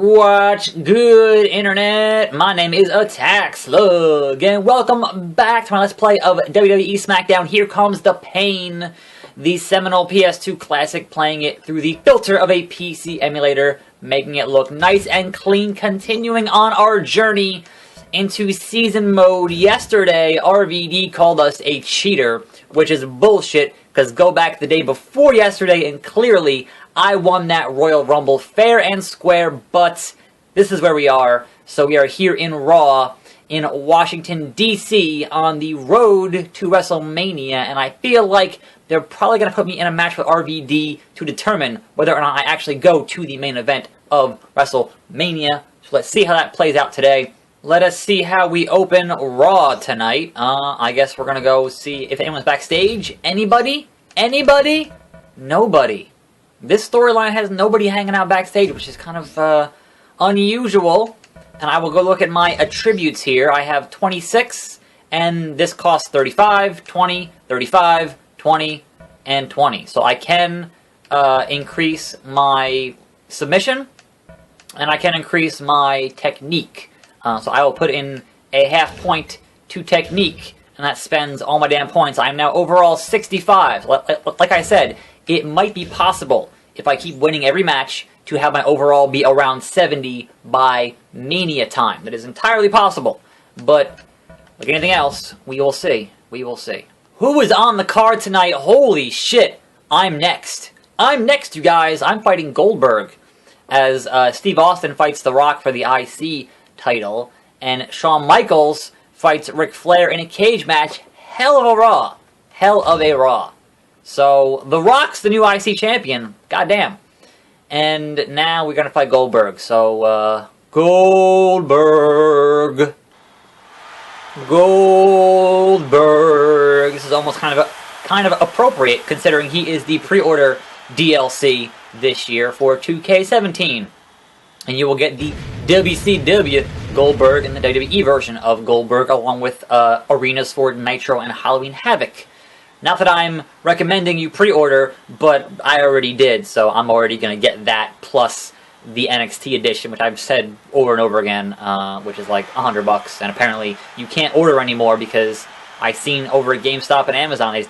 What's good, Internet? My name is attackslug, and welcome back to my Let's Play of WWE SmackDown. Here comes the pain. The seminal PS2 classic, playing it through the filter of a PC emulator, making it look nice and clean, continuing on our journey into season mode. Yesterday, RVD called us a cheater, which is bullshit, because go back the day before yesterday, and clearly I won that Royal Rumble fair and square, but this is where we are. So we are here in Raw, in Washington, D.C., on the road to WrestleMania, and I feel like they're probably going to put me in a match with RVD to determine whether or not I actually go to the main event of WrestleMania. So let's see how that plays out today. Let us see how we open Raw tonight. I guess we're going to go see if anyone's backstage. Anybody? Anybody? Nobody. This storyline has nobody hanging out backstage, which is kind of unusual. And I will go look at my attributes here. I have 26, and this costs 35, 20, 35, 20, and 20. So I can increase my submission, and I can increase my technique. So I will put in a half point to technique, and that spends all my damn points. I am now overall 65. Like I said, it might be possible, if I keep winning every match, to have my overall be around 70 by Mania time. That is entirely possible. But, like anything else, we will see. We will see. Who is on the card tonight? Holy shit! I'm next. I'm next, you guys. I'm fighting Goldberg, as Steve Austin fights The Rock for the IC title, and Shawn Michaels fights Ric Flair in a cage match. Hell of a Raw. Hell of a Raw. So, The Rock's the new IC champion. Goddamn. And now we're gonna fight Goldberg. So, Goldberg. Goldberg. This is almost kind of appropriate, considering he is the pre-order DLC this year for 2K17. And you will get the WCW Goldberg and the WWE version of Goldberg, along with arenas for Nitro and Halloween Havoc. Not that I'm recommending you pre-order, but I already did, so I'm already going to get that, plus the NXT edition, which I've said over and over again, which is like $100, and apparently you can't order anymore because I seen over at GameStop and Amazon they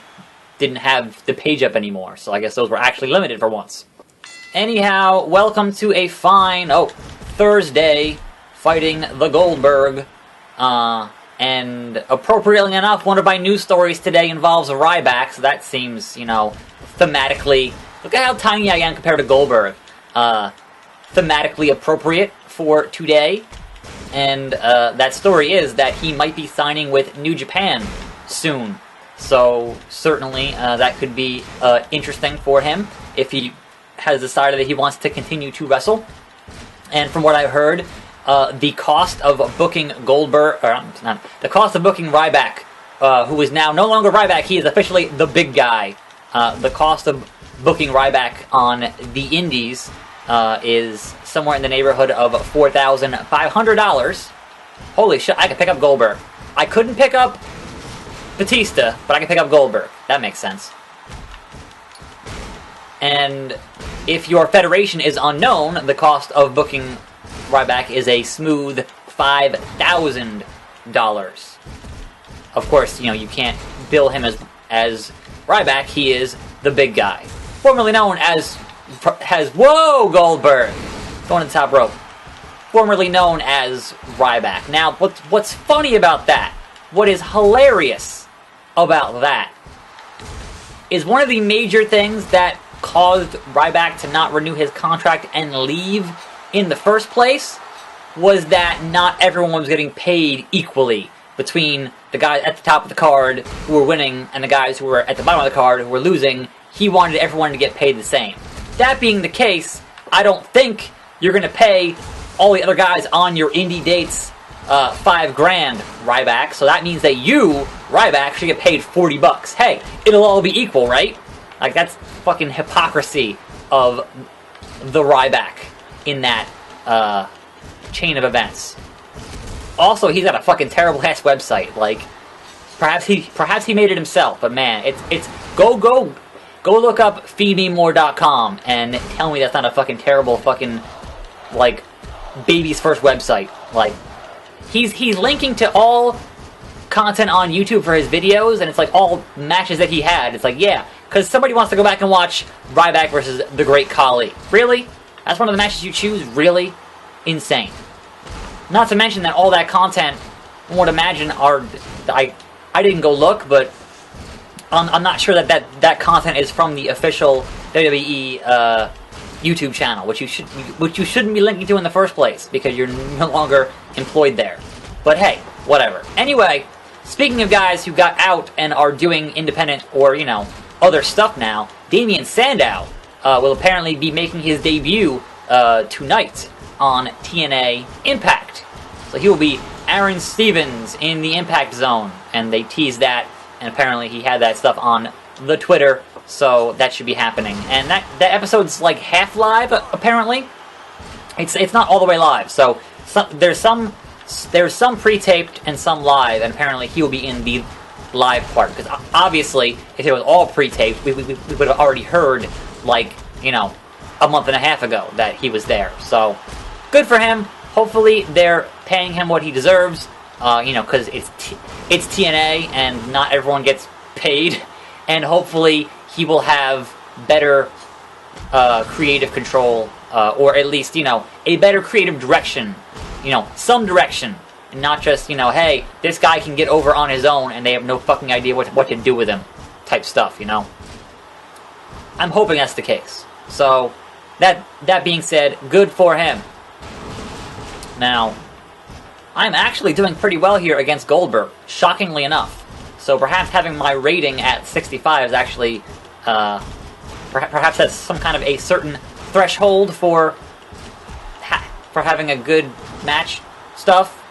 didn't have the page up anymore, so I guess those were actually limited for once. Anyhow, welcome to a fine, Thursday, fighting the Goldberg, and appropriately enough, one of my news stories today involves Ryback, so that seems, thematically, look at how tiny I am compared to Goldberg, thematically appropriate for today, and that story is that he might be signing with New Japan soon, so certainly that could be interesting for him if he has decided that he wants to continue to wrestle. And from what I've heard, the cost of booking Goldberg, the cost of booking Ryback, who is now no longer Ryback, he is officially the big guy. The cost of booking Ryback on the Indies is somewhere in the neighborhood of $4,500. Holy shit, I could pick up Goldberg. I couldn't pick up Batista, but I can pick up Goldberg. That makes sense. And if your federation is unknown, the cost of booking Ryback is a smooth $5,000. Of course, you can't bill him as Ryback. He is the big guy, formerly known as whoa, Goldberg, going to the top rope, formerly known as Ryback. Now, what's funny about that? What is hilarious about that is one of the major things that caused Ryback to not renew his contract and leave in the first place was that not everyone was getting paid equally between the guys at the top of the card who were winning and the guys who were at the bottom of the card who were losing. He wanted everyone to get paid the same. That being the case, I don't think you're going to pay all the other guys on your indie dates $5 grand, Ryback, so that means that you, Ryback, should get paid $40. Hey, it'll all be equal, right? Like, that's fucking hypocrisy of the Ryback in that chain of events. Also, he's got a fucking terrible ass website. Like, perhaps he made it himself, but man, it's go look up feedmemore.com and tell me that's not a fucking terrible fucking like baby's first website. Like, he's linking to all content on YouTube for his videos, and it's like all matches that he had. It's like, yeah, because somebody wants to go back and watch Ryback versus the Great Khali. Really? That's one of the matches you choose? Really? Insane. Not to mention that all that content, one would imagine, are... I didn't go look, but I'm not sure that content is from the official WWE YouTube channel, which you shouldn't be linking to in the first place, because you're no longer employed there. But hey, whatever. Anyway, speaking of guys who got out and are doing independent or, you know, other stuff now, Damien Sandow will apparently be making his debut tonight on TNA Impact. So he will be Aaron Stevens in the Impact Zone, and they teased that, and apparently he had that stuff on the Twitter, so that should be happening. And that episode's like half live, apparently. It's not all the way live, so there's some pre-taped and some live, and apparently he will be in the live part, because obviously, if it was all pre-taped, we would have already heard, like, you know, a month and a half ago that he was there. So, good for him. Hopefully, they're paying him what he deserves, you know, because it's TNA, and not everyone gets paid, and hopefully he will have better creative control, or at least, you know, a better creative direction, you know, some direction, and not just, you know, hey, this guy can get over on his own, and they have no fucking idea what to do with him, type stuff, you know. I'm hoping that's the case. So, that being said, good for him. Now, I'm actually doing pretty well here against Goldberg, shockingly enough. So perhaps having my rating at 65 is actually, perhaps that's some kind of a certain threshold for having a good match stuff.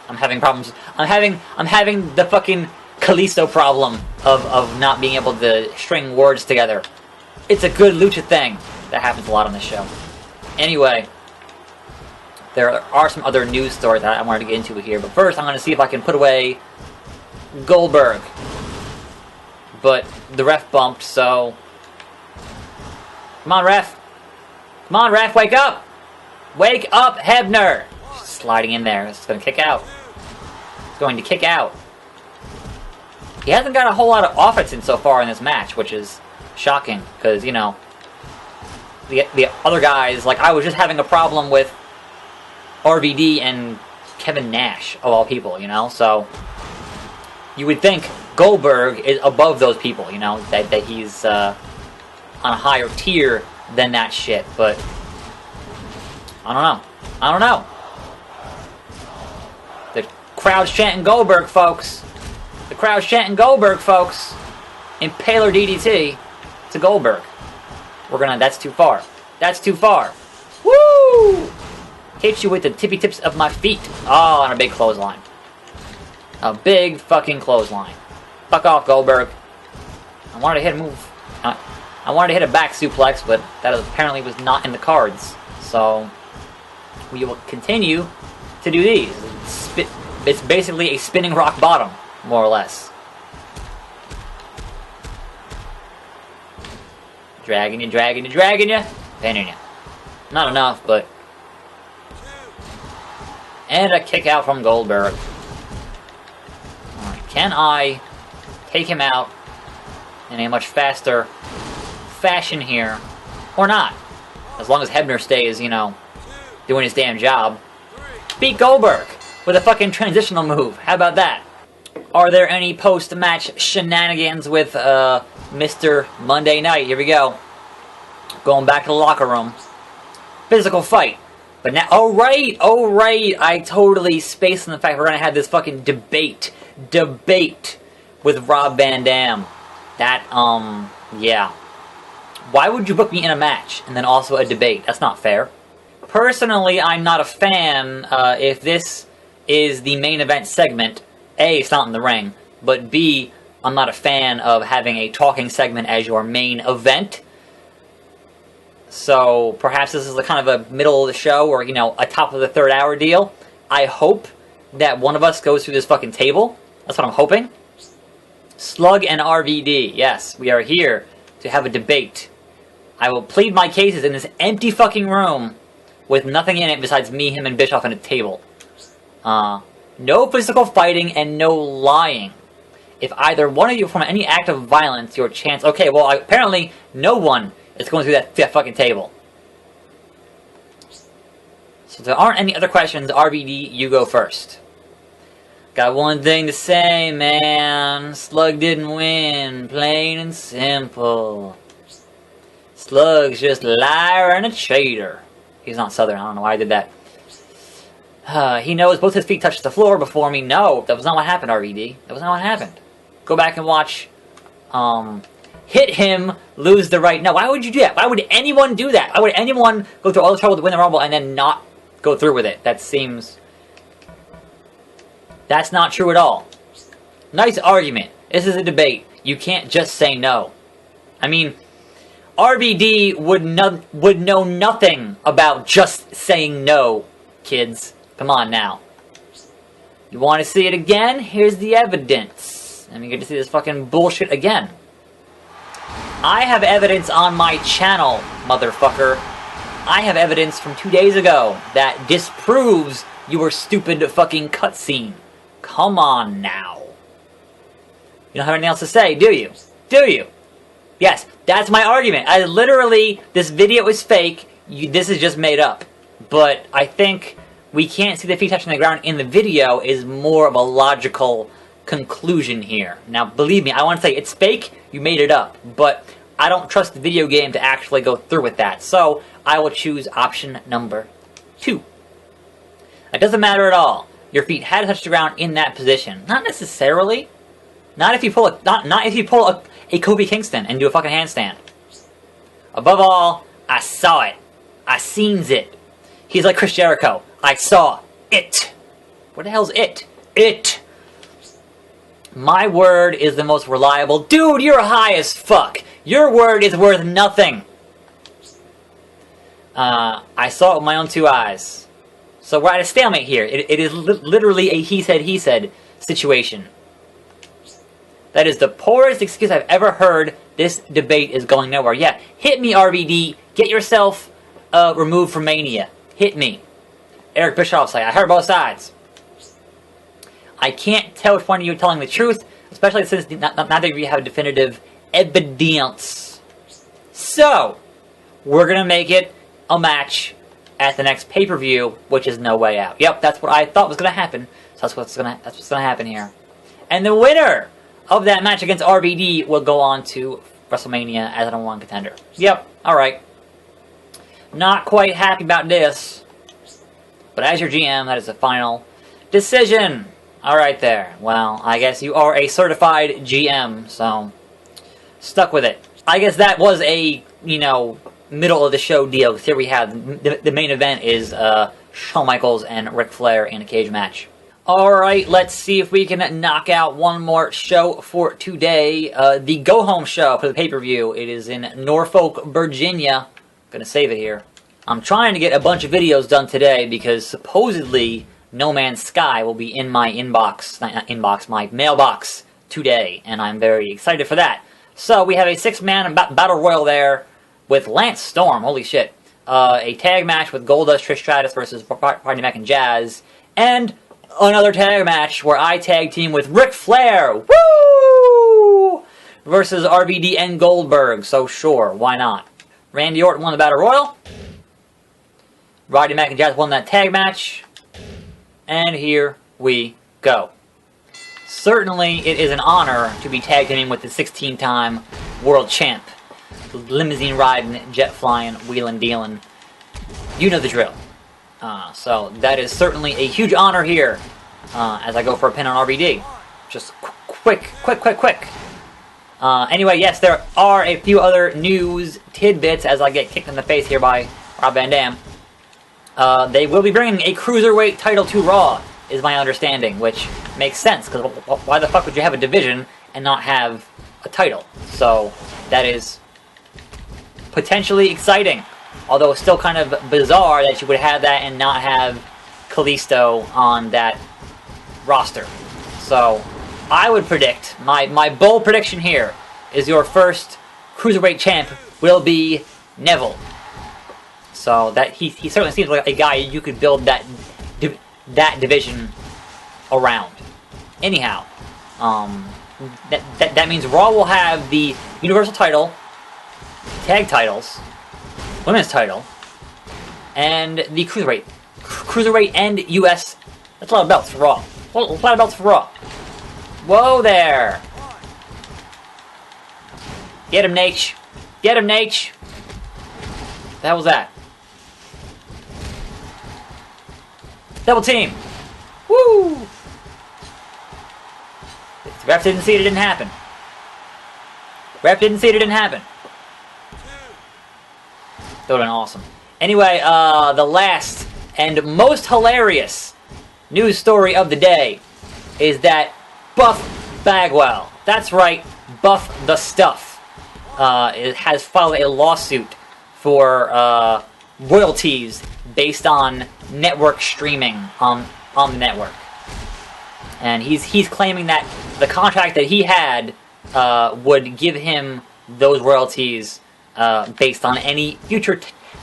I'm having problems. I'm having the fucking Kalisto problem of not being able to string words together. It's a good lucha thing that happens a lot on this show. Anyway, there are some other news stories that I wanted to get into here, but first I'm going to see if I can put away Goldberg. But the ref bumped, so... Come on, ref! Come on, ref, wake up! Wake up, Hebner! Sliding in there. It's going to kick out. It's going to kick out. He hasn't got a whole lot of offense in so far in this match, which is shocking, because, you know, the other guys, like, I was just having a problem with RVD and Kevin Nash, of all people, you know? So, you would think Goldberg is above those people, you know? That he's on a higher tier than that shit, but I don't know. I don't know. The crowd's chanting Goldberg, folks. The crowd's chanting Goldberg, folks. Impaler DDT to Goldberg. That's too far. That's too far. Woo! Hit you with the tippy tips of my feet. Oh, on a big clothesline. A big fucking clothesline. Fuck off, Goldberg. I wanted to hit a move. I wanted to hit a back suplex, but that apparently was not in the cards. So, we will continue to do these. It's basically a spinning rock bottom, more or less. Dragging you, dragging you, dragging you. Pinning you. Not enough, but... And a kick out from Goldberg. Alright, can I take him out in a much faster fashion here? Or not? As long as Hebner stays, you know, doing his damn job. Beat Goldberg with a fucking transitional move. How about that? Are there any post-match shenanigans with Mr. Monday Night? Here we go. Going back to the locker room. Physical fight. But now, oh right, I totally spaced on the fact we're gonna have this fucking debate with Rob Van Dam. That, yeah. Why would you book me in a match and then also a debate? That's not fair. Personally, I'm not a fan if this is the main event segment. A, it's not in the ring, but B, I'm not a fan of having a talking segment as your main event. So, perhaps this is a kind of a middle of the show, or, you know, a top of the third hour deal. I hope that one of us goes through this fucking table. That's what I'm hoping. Slug and RVD. Yes, we are here to have a debate. I will plead my cases in this empty fucking room with nothing in it besides me, him, and Bischoff and a table. No physical fighting and no lying. If either one of you from any act of violence, your chance... Okay, well, apparently no one is going through that fucking table. So if there aren't any other questions, RVD, you go first. Got one thing to say, man. Slug didn't win. Plain and simple. Slug's just a liar and a cheater. He's not Southern. I don't know why I did that. He knows both his feet touched the floor before me. No, that was not what happened, RVD. That was not what happened. Go back and watch. Hit him, lose the right. No, why would you do that? Why would anyone do that? Why would anyone go through all the trouble to win the Rumble and then not go through with it? That seems... That's not true at all. Nice argument. This is a debate. You can't just say no. I mean, RVD would know nothing about just saying no, kids. Come on now. You want to see it again? Here's the evidence. And we get to see this fucking bullshit again. I have evidence on my channel, motherfucker. I have evidence from 2 days ago that disproves your stupid fucking cutscene. Come on now. You don't have anything else to say, do you? Do you? Yes, that's my argument. This video is fake. This is just made up. But I think we can't see the feet touching the ground in the video is more of a logical conclusion here. Now, believe me, I want to say it's fake. You made it up. But I don't trust the video game to actually go through with that. So I will choose option number 2. It doesn't matter at all. Your feet had to touch the ground in that position. Not necessarily. Not if you pull a Kobe Kingston and do a fucking handstand. Above all, I saw it. I seens it. He's like Chris Jericho. I saw it. What the hell's it? It. My word is the most reliable. Dude, you're high as fuck. Your word is worth nothing. I saw it with my own 2 eyes. So we're at a stalemate here. It is literally a he said situation. That is the poorest excuse I've ever heard. This debate is going nowhere. Yeah, hit me, RVD. Get yourself removed from Mania. Hit me. Eric Bischoff say, I heard both sides. I can't tell which one of you are telling the truth, especially since neither of you have definitive evidence. So, we're going to make it a match at the next pay-per-view, which is No Way Out. Yep, that's what I thought was going to happen. So that's what's going to happen here. And the winner of that match against RVD will go on to WrestleMania as an #1 contender. Yep, alright. Not quite happy about this. But as your GM, that is the final decision. Alright there. Well, I guess you are a certified GM, so stuck with it. I guess that was a, middle of the show deal, because here we have the main event is Shawn Michaels and Ric Flair in a cage match. Alright, let's see if we can knock out one more show for today. The go-home show for the pay-per-view. It is in Norfolk, Virginia. Gonna save it here. I'm trying to get a bunch of videos done today because supposedly No Man's Sky will be in my my mailbox today, and I'm very excited for that. So we have a 6-man battle royal there with Lance Storm, holy shit. A tag match with Goldust, Trish Stratus versus Roddy Mack and Jazz, and another tag match where I tag team with Ric Flair, woo, versus RVD and Goldberg. So sure, why not? Randy Orton won the battle royal. Roddy Mack and Jazz won that tag match. And here we go. Certainly, it is an honor to be tag teaming with the 16-time world champ. Limousine riding, jet flying, wheeling dealing. You know the drill. So that is certainly a huge honor here as I go for a pin on RVD. Just quick. Anyway, yes, there are a few other news tidbits as I get kicked in the face here by Rob Van Dam. They will be bringing a Cruiserweight title to Raw, is my understanding, which makes sense, because why the fuck would you have a division and not have a title? So, that is potentially exciting, although it's still kind of bizarre that you would have that and not have Kalisto on that roster. So, I would predict, my bold prediction here is your first Cruiserweight champ will be Neville. So that he certainly seems like a guy you could build that division around. Anyhow, that means Raw will have the Universal title, tag titles, women's title, and the cruiserweight and US. That's a lot of belts for Raw. A lot of belts for Raw. Whoa there! Get him, Nate. Get him, Nate. The hell was that? Double team. Woo! The ref didn't see it. It didn't happen. Ref didn't see it. It didn't happen. That would've been awesome. Anyway, the last and most hilarious news story of the day is that Buff Bagwell, that's right, Buff the Stuff, has filed a lawsuit for royalties based on network streaming on the network. And he's claiming that the contract that he had would give him those royalties based on any future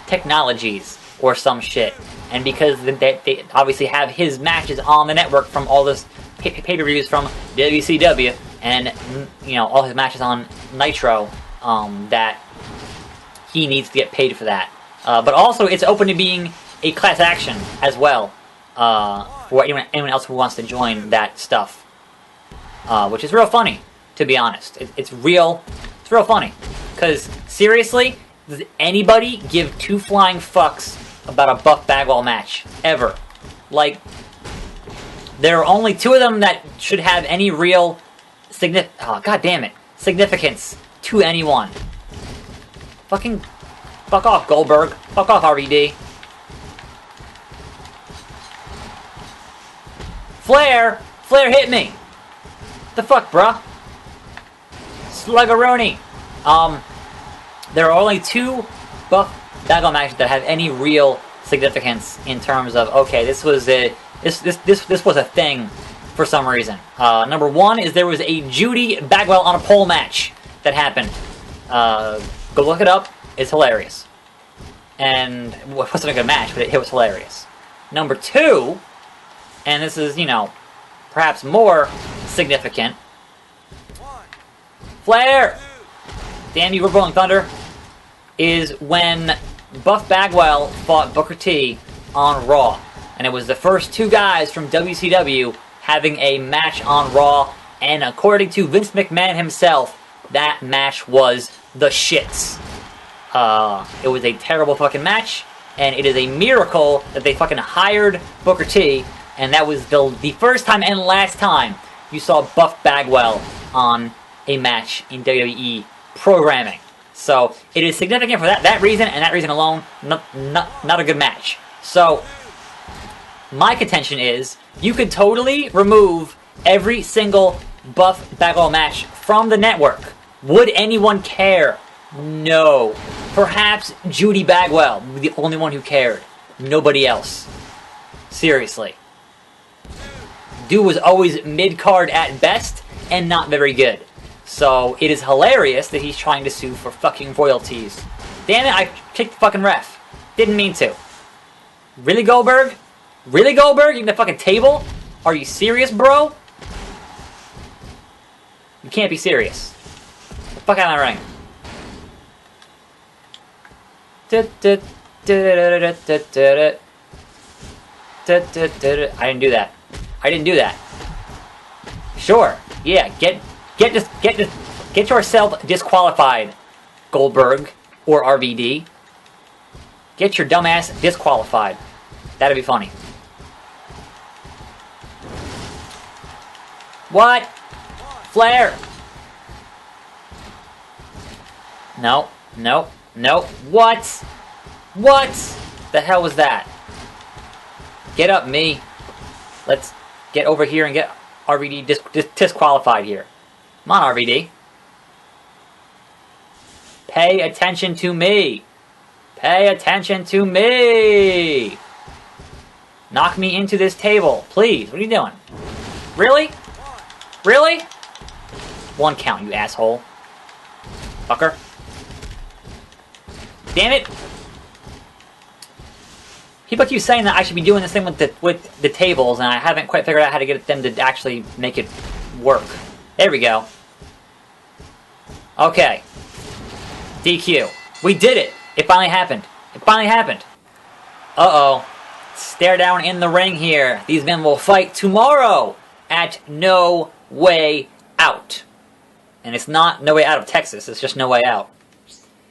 technologies or some shit. And because they obviously have his matches on the network from all this pay-per-views from WCW, and you know, all his matches on Nitro, that he needs to get paid for that. But also, it's open to being a class action as well for anyone else who wants to join that stuff, which is real funny, to be honest. It's real funny. Because seriously, does anybody give two flying fucks about a Buff Bagwell match ever? Like, there are only two of them that should have any real significance to anyone. Fuck off, Goldberg. Fuck off, RVD. Flair hit me. The fuck, bruh? Sluggeroni. There are only two Buff Bagwell matches that have any real significance in terms of, okay, this was a thing for some reason. Number one is there was a Judy Bagwell on a pole match that happened. Go look it up. It's hilarious. And it wasn't a good match, but it was hilarious. Number two, and this is, you know, perhaps more significant. Flair! Damn you, we're Rolling Thunder. Is when Buff Bagwell fought Booker T on Raw. And it was the first two guys from WCW having a match on Raw. And according to Vince McMahon himself, that match was the shits. It was a terrible fucking match. And it is a miracle that they fucking hired Booker T. And that was the first time and last time you saw Buff Bagwell on a match in WWE programming. So it is significant for that reason and that reason alone. Not a good match. So my contention is you could totally remove every single Buff Bagwell match from the network. Would anyone care? No. Perhaps Judy Bagwell, the only one who cared. Nobody else. Seriously. Dude was always mid-card at best and not very good. So it is hilarious that he's trying to sue for fucking royalties. Damn it, I kicked the fucking ref. Didn't mean to. Really, Goldberg? Really, Goldberg? You in the fucking table? Are you serious, bro? You can't be serious. Get the fuck out of my ring. I didn't do that. I didn't do that. Sure. Yeah, get yourself disqualified, Goldberg or RVD. Get your dumbass disqualified. That'd be funny. What? Flair. No. What? What? The hell was that? Get up, me. Let's get over here and get RVD disqualified here. Come on, RVD. Pay attention to me. Pay attention to me. Knock me into this table, please. What are you doing? Really? Really? One count, you asshole. Fucker. Damn it. People keep saying that I should be doing this thing with the tables, and I haven't quite figured out how to get them to actually make it work. There we go. Okay. DQ. We did it! It finally happened. It finally happened. Uh-oh. Stare down in the ring here. These men will fight tomorrow at No Way Out. And it's not No Way Out of Texas, it's just No Way Out.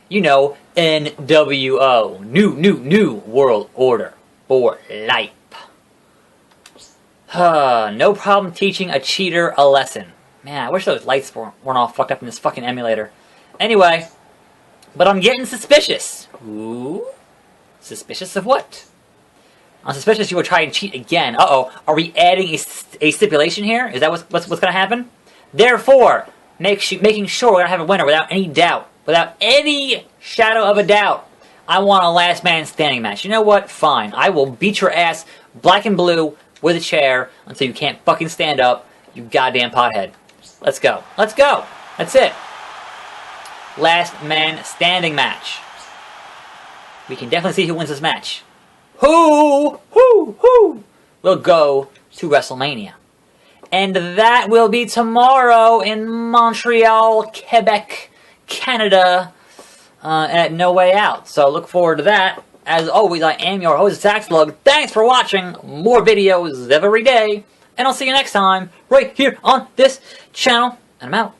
You know, NWO. New World Order for life. No problem teaching a cheater a lesson. Man, I wish those lights weren't all fucked up in this fucking emulator. Anyway, but I'm getting suspicious. Ooh? Suspicious of what? I'm suspicious you will try and cheat again. Uh-oh. Are we adding a stipulation here? Is that what's going to happen? Therefore, making sure we're going to have a winner without any doubt. Without any shadow of a doubt. I want a last man standing match. You know what? Fine. I will beat your ass black and blue with a chair until you can't fucking stand up, you goddamn pothead. Let's go. Let's go. That's it. Last man standing match. We can definitely see who wins this match. Who will go to WrestleMania. And that will be tomorrow in Montreal, Quebec, Canada, at No Way Out. So look forward to that. As always, I am your host, attackslug. Thanks for watching. More videos every day. And I'll see you next time, right here on this channel. And I'm out.